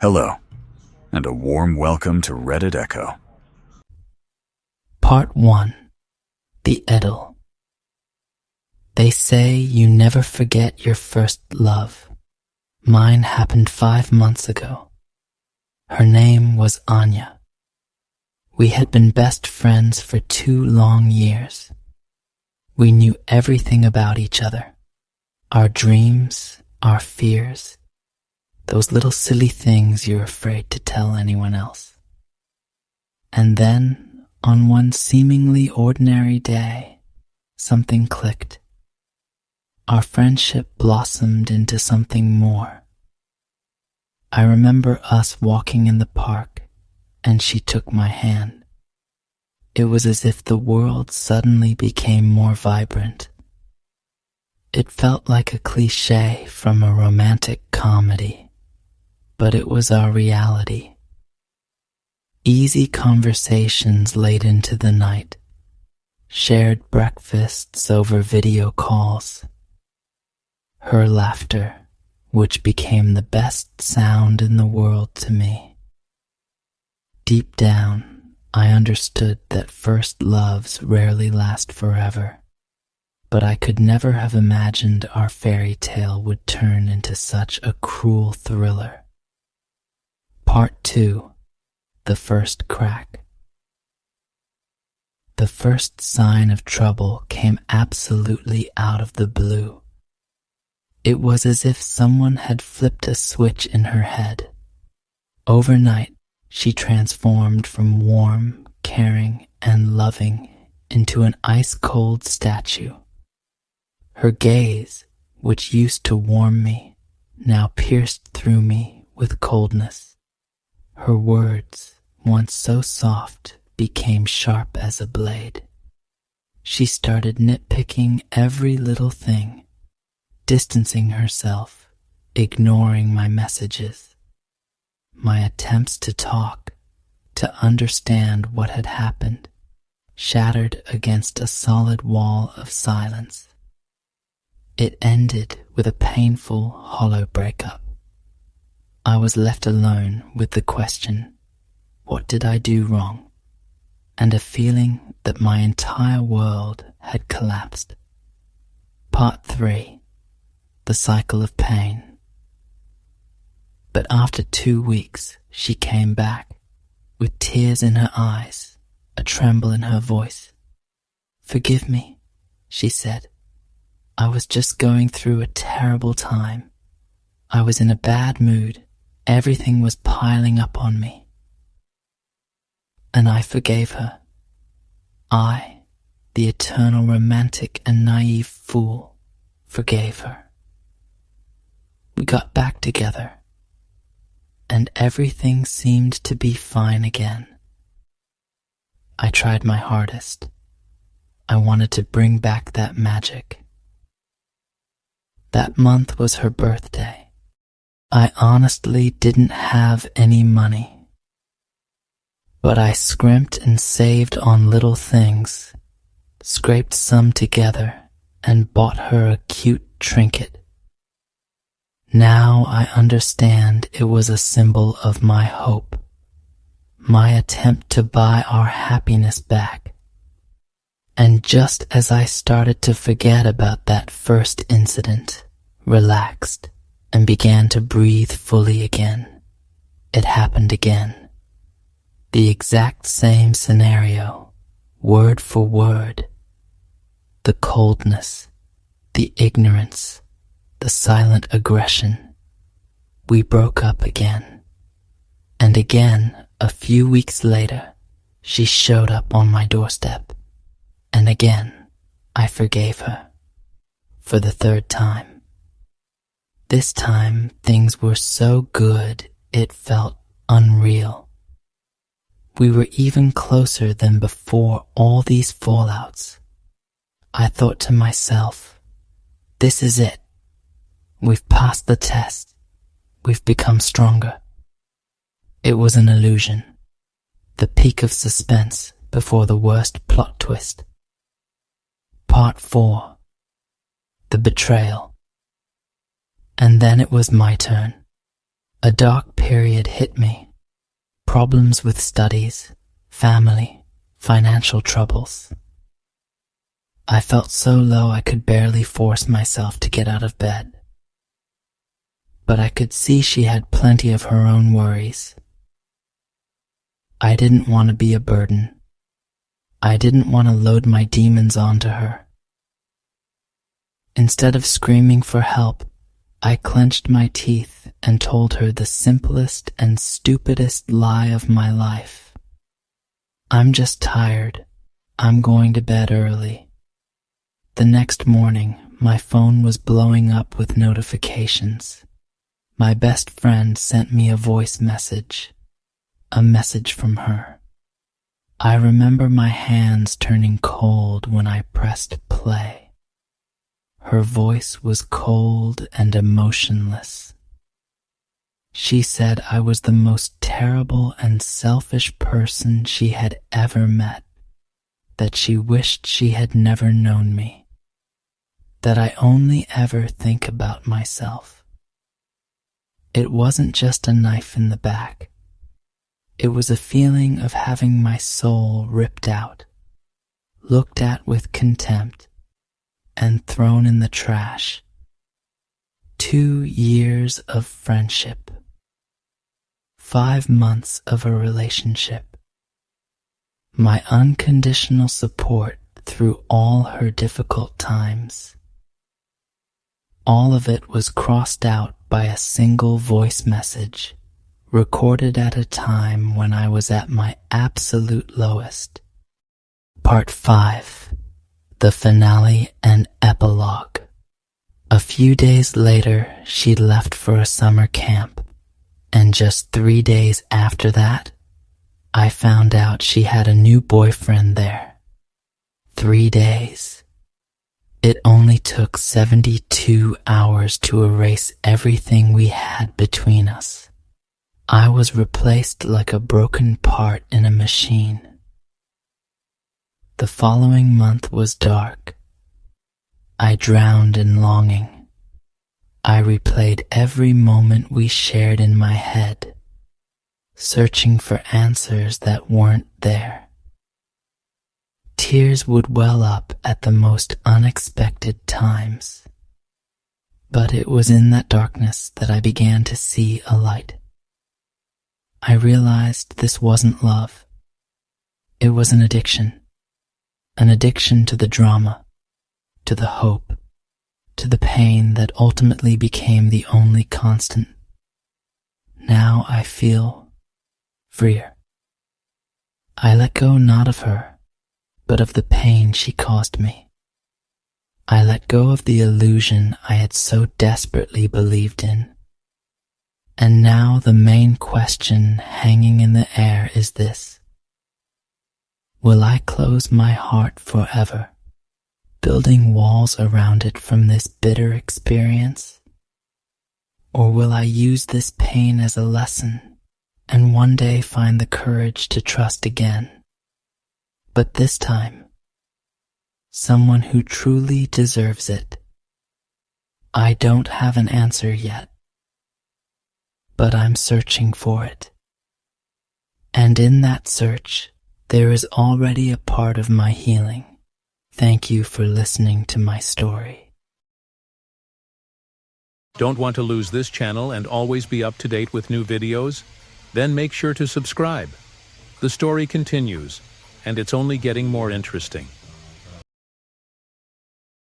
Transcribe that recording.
Hello, and a warm welcome to Reddit Echo. Part 1. The Idyll. They say you never forget your first love. Mine happened 5 months ago. Her name was Anya. We had been best friends for 2 long years. We knew everything about each other. Our dreams, our fears. Those little silly things you're afraid to tell anyone else. And then, on one seemingly ordinary day, something clicked. Our friendship blossomed into something more. I remember us walking in the park, and she took my hand. It was as if the world suddenly became more vibrant. It felt like a cliché from a romantic comedy, but it was our reality. Easy conversations late into the night, shared breakfasts over video calls. Her laughter, which became the best sound in the world to me. Deep down, I understood that first loves rarely last forever, but I could never have imagined our fairy tale would turn into such a cruel thriller. Part 2. The First Crack. The first sign of trouble came absolutely out of the blue. It was as if someone had flipped a switch in her head. Overnight, she transformed from warm, caring, and loving into an ice-cold statue. Her gaze, which used to warm me, now pierced through me with coldness. Her words, once so soft, became sharp as a blade. She started nitpicking every little thing, distancing herself, ignoring my messages. My attempts to talk, to understand what had happened, shattered against a solid wall of silence. It ended with a painful, hollow breakup. I was left alone with the question, what did I do wrong? And a feeling that my entire world had collapsed. Part 3. The Cycle of Pain. But after 2 weeks, she came back, with tears in her eyes, a tremble in her voice. "Forgive me," she said. "I was just going through a terrible time. I was in a bad mood. Everything was piling up on me." And I forgave her. I, the eternal romantic and naive fool, forgave her. We got back together, and everything seemed to be fine again. I tried my hardest. I wanted to bring back that magic. That month was her birthday. I honestly didn't have any money, but I scrimped and saved on little things, scraped some together, and bought her a cute trinket. Now I understand it was a symbol of my hope, my attempt to buy our happiness back. And just as I started to forget about that first incident, relaxed, and began to breathe fully again, it happened again. The exact same scenario, word for word. The coldness, the ignorance, the silent aggression. We broke up again. And again, a few weeks later, she showed up on my doorstep. And again, I forgave her. For the 3rd time. This time, things were so good, it felt unreal. We were even closer than before all these fallouts. I thought to myself, this is it. We've passed the test. We've become stronger. It was an illusion. The peak of suspense before the worst plot twist. Part 4. The Betrayal. And then it was my turn. A dark period hit me. Problems with studies, family, financial troubles. I felt so low I could barely force myself to get out of bed. But I could see she had plenty of her own worries. I didn't want to be a burden. I didn't want to load my demons onto her. Instead of screaming for help, I clenched my teeth and told her the simplest and stupidest lie of my life. I'm just tired. I'm going to bed early. The next morning, my phone was blowing up with notifications. My best friend sent me a voice message, a message from her. I remember my hands turning cold when I pressed play. Her voice was cold and emotionless. She said I was the most terrible and selfish person she had ever met, that she wished she had never known me, that I only ever think about myself. It wasn't just a knife in the back. It was a feeling of having my soul ripped out, looked at with contempt, and thrown in the trash. 2 years of friendship. 5 months of a relationship. My unconditional support through all her difficult times. All of it was crossed out by a single voice message, recorded at a time when I was at my absolute lowest. Part 5. The finale and epilogue. A few days later, she left for a summer camp, and just 3 days after that, I found out she had a new boyfriend there. 3 days. It only took 72 hours to erase everything we had between us. I was replaced like a broken part in a machine. The following month was dark. I drowned in longing. I replayed every moment we shared in my head, searching for answers that weren't there. Tears would well up at the most unexpected times. But it was in that darkness that I began to see a light. I realized this wasn't love. It was an addiction to the drama, to the hope, to the pain that ultimately became the only constant. Now I feel freer. I let go not of her, but of the pain she caused me. I let go of the illusion I had so desperately believed in. And now the main question hanging in the air is this. Will I close my heart forever, building walls around it from this bitter experience? Or will I use this pain as a lesson and one day find the courage to trust again? But this time, someone who truly deserves it. I don't have an answer yet, but I'm searching for it. And in that search, there is already a part of my healing. Thank you for listening to my story. Don't want to lose this channel and always be up to date with new videos? Then make sure to subscribe. The story continues, and it's only getting more interesting.